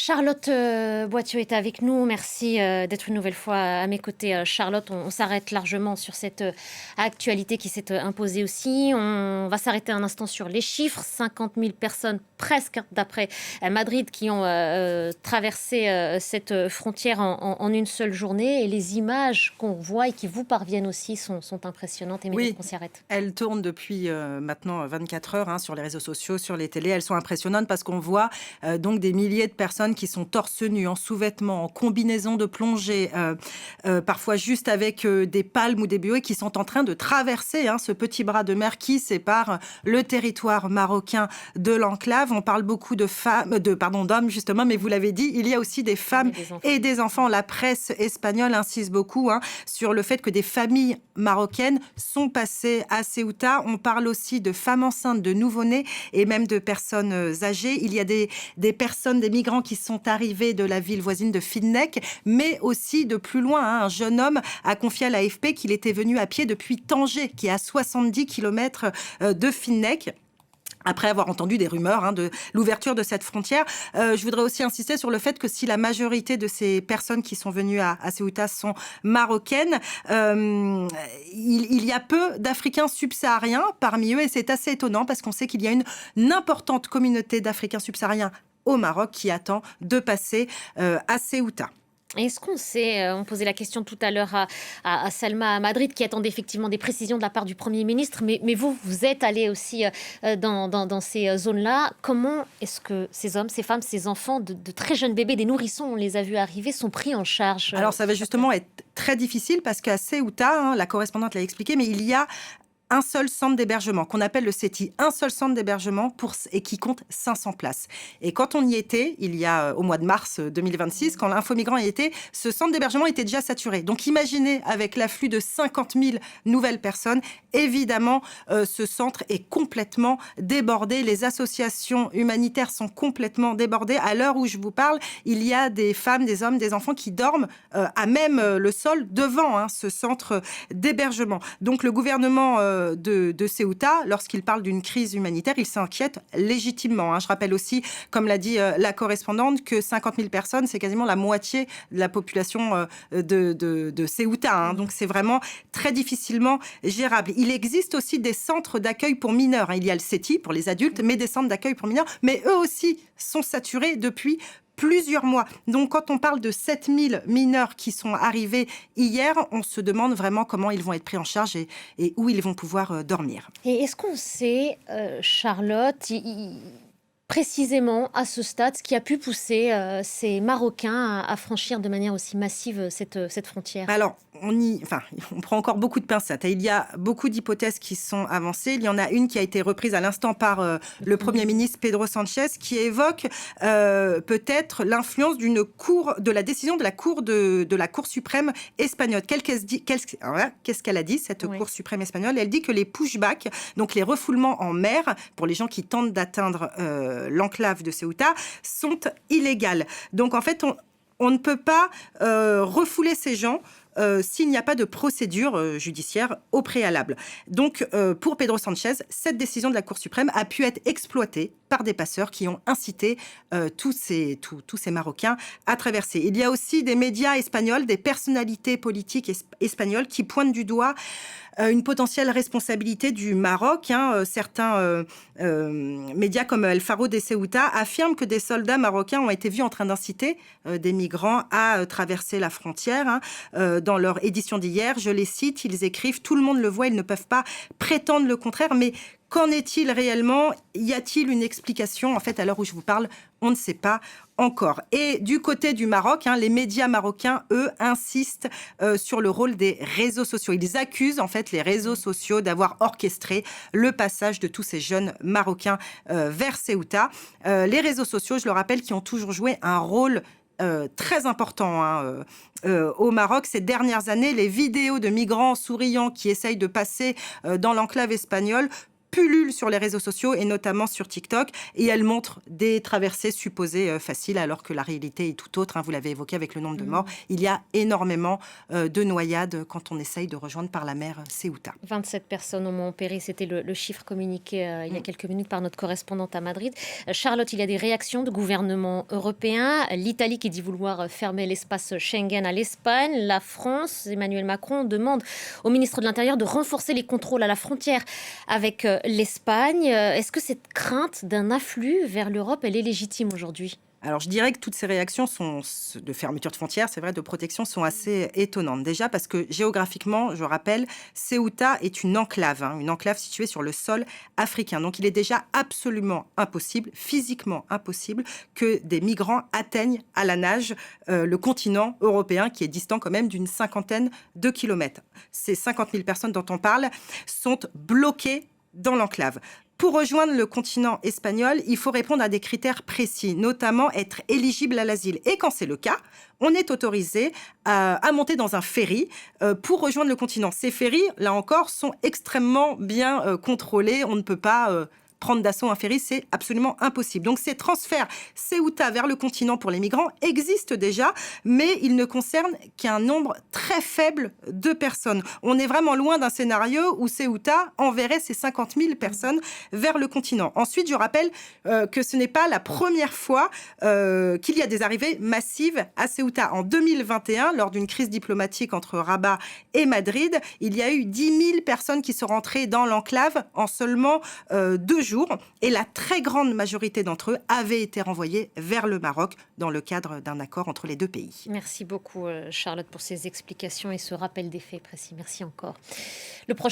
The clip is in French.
Charlotte Boiteux est avec nous. Merci d'être une nouvelle fois à mes côtés. Charlotte, on s'arrête largement sur cette actualité qui s'est imposée aussi. On va s'arrêter un instant sur les chiffres. 50 000 personnes presque, d'après Madrid, qui ont traversé cette frontière en une seule journée. Et les images qu'on voit et qui vous parviennent aussi sont impressionnantes. Et Oui, qu'on s'y arrête. elles tournent depuis maintenant 24 heures sur les réseaux sociaux, sur les télés. Elles sont impressionnantes parce qu'on voit donc des milliers de personnes qui sont torse nu, en sous-vêtements, en combinaison de plongée, parfois juste avec des palmes ou des buées qui sont en train de traverser ce petit bras de mer qui sépare le territoire marocain de l'enclave. On parle beaucoup de femmes, d'hommes justement, mais vous l'avez dit, il y a aussi des femmes et des enfants. La presse espagnole insiste beaucoup sur le fait que des familles marocaines sont passées à Ceuta. On parle aussi de femmes enceintes, de nouveau-nés et même de personnes âgées. Il y a des personnes, des migrants qui sont arrivés de la ville voisine de Finnec, mais aussi de plus loin. Un jeune homme a confié à l'AFP qu'il était venu à pied depuis Tanger, qui est à 70 km de Finnec. Après avoir entendu des rumeurs de l'ouverture de cette frontière, je voudrais aussi insister sur le fait que si la majorité de ces personnes qui sont venues à Ceuta sont marocaines, il y a peu d'Africains subsahariens parmi eux, et c'est assez étonnant parce qu'on sait qu'il y a une importante communauté d'Africains subsahariens au Maroc qui attend de passer à Ceuta. Est-ce qu'on sait, on posait la question tout à l'heure à Salma à Madrid, qui attendait effectivement des précisions de la part du Premier ministre, mais vous êtes allé aussi dans ces zones-là. Comment est-ce que ces hommes, ces femmes, ces enfants, de très jeunes bébés, des nourrissons, on les a vus arriver, sont pris en charge? Alors ça va justement être très difficile parce qu'à Ceuta, la correspondante l'a expliqué, mais il y a un seul centre d'hébergement qu'on appelle le CETI, un seul centre d'hébergement et qui compte 500 places. Et quand on y était, il y a au mois de mars 2026, quand l'Info Migrant y était, ce centre d'hébergement était déjà saturé. Donc imaginez, avec l'afflux de 50 000 nouvelles personnes, évidemment, ce centre est complètement débordé. Les associations humanitaires sont complètement débordées. À l'heure où je vous parle, il y a des femmes, des hommes, des enfants qui dorment à même le sol devant ce centre d'hébergement. Donc le gouvernement de Ceuta, lorsqu'il parle d'une crise humanitaire, il s'inquiète légitimement. Je rappelle aussi, comme l'a dit la correspondante, que 50 000 personnes, c'est quasiment la moitié de la population de Ceuta. Donc c'est vraiment très difficilement gérable. Il existe aussi des centres d'accueil pour mineurs. Il y a le CETI pour les adultes, mais des centres d'accueil pour mineurs. Mais eux aussi sont saturés depuis plusieurs mois. Donc, quand on parle de 7000 mineurs qui sont arrivés hier, on se demande vraiment comment ils vont être pris en charge et où ils vont pouvoir dormir. Et est-ce qu'on sait, Charlotte, précisément à ce stade, ce qui a pu pousser ces Marocains à franchir de manière aussi massive cette frontière? Alors, on prend encore beaucoup de pincettes. Il y a beaucoup d'hypothèses qui sont avancées. Il y en a une qui a été reprise à l'instant par le Premier ministre Pedro Sanchez, qui évoque peut-être l'influence de la décision de la Cour suprême espagnole. Qu'est-ce qu'elle a dit, cette Cour suprême espagnole? Elle dit que les pushbacks, donc les refoulements en mer, pour les gens qui tentent d'atteindre l'enclave de Ceuta, sont illégales. Donc, en fait, on ne peut pas refouler ces gens s'il n'y a pas de procédure judiciaire au préalable. Donc, pour Pedro Sanchez, cette décision de la Cour suprême a pu être exploitée par des passeurs qui ont incité tous ces Marocains à traverser. Il y a aussi des médias espagnols, des personnalités politiques espagnoles qui pointent du doigt une potentielle responsabilité du Maroc. Certains médias comme El Faro de Ceuta affirment que des soldats marocains ont été vus en train d'inciter des migrants à traverser la frontière. Dans leur édition d'hier, je les cite, ils écrivent « Tout le monde le voit, ils ne peuvent pas prétendre le contraire ». Mais qu'en est-il réellement? Y a-t-il une explication? En fait, à l'heure où je vous parle, on ne sait pas encore. Et du côté du Maroc, les médias marocains, eux, insistent sur le rôle des réseaux sociaux. Ils accusent en fait les réseaux sociaux d'avoir orchestré le passage de tous ces jeunes Marocains vers Ceuta. Les réseaux sociaux, je le rappelle, qui ont toujours joué un rôle très important au Maroc ces dernières années. Les vidéos de migrants souriants qui essayent de passer dans l'enclave espagnole pullulent sur les réseaux sociaux et notamment sur TikTok, et elles montrent des traversées supposées faciles alors que la réalité est tout autre. Vous l'avez évoqué avec le nombre de morts. Il y a énormément de noyades quand on essaye de rejoindre par la mer Ceuta. 27 personnes au moins ont péri, c'était le chiffre communiqué il y a quelques minutes par notre correspondante à Madrid. Charlotte, il y a des réactions de gouvernements européens. L'Italie qui dit vouloir fermer l'espace Schengen à l'Espagne. La France, Emmanuel Macron demande au ministre de l'Intérieur de renforcer les contrôles à la frontière avec l'Espagne. Est-ce que cette crainte d'un afflux vers l'Europe, elle est légitime aujourd'hui ? Alors, je dirais que toutes ces réactions de fermeture de frontières, c'est vrai, de protection, sont assez étonnantes. Déjà parce que géographiquement, je rappelle, Ceuta est une enclave située sur le sol africain. Donc, il est déjà absolument impossible, physiquement impossible, que des migrants atteignent à la nage le continent européen, qui est distant quand même d'une 50aine de kilomètres. Ces 50 000 personnes dont on parle sont bloquées dans l'enclave. Pour rejoindre le continent espagnol, il faut répondre à des critères précis, notamment être éligible à l'asile. Et quand c'est le cas, on est autorisé à monter dans un ferry pour rejoindre le continent. Ces ferries, là encore, sont extrêmement bien contrôlés. On ne peut pas prendre d'assaut un ferry, c'est absolument impossible. Donc ces transferts Ceuta vers le continent pour les migrants existent déjà, mais ils ne concernent qu'un nombre très faible de personnes. On est vraiment loin d'un scénario où Ceuta enverrait ces 50 000 personnes vers le continent. Ensuite, je rappelle que ce n'est pas la première fois qu'il y a des arrivées massives à Ceuta. En 2021, lors d'une crise diplomatique entre Rabat et Madrid, il y a eu 10 000 personnes qui sont rentrées dans l'enclave en seulement 2 jours. Et la très grande majorité d'entre eux avaient été renvoyés vers le Maroc dans le cadre d'un accord entre les deux pays. Merci beaucoup Charlotte pour ces explications et ce rappel des faits précis. Merci encore. Le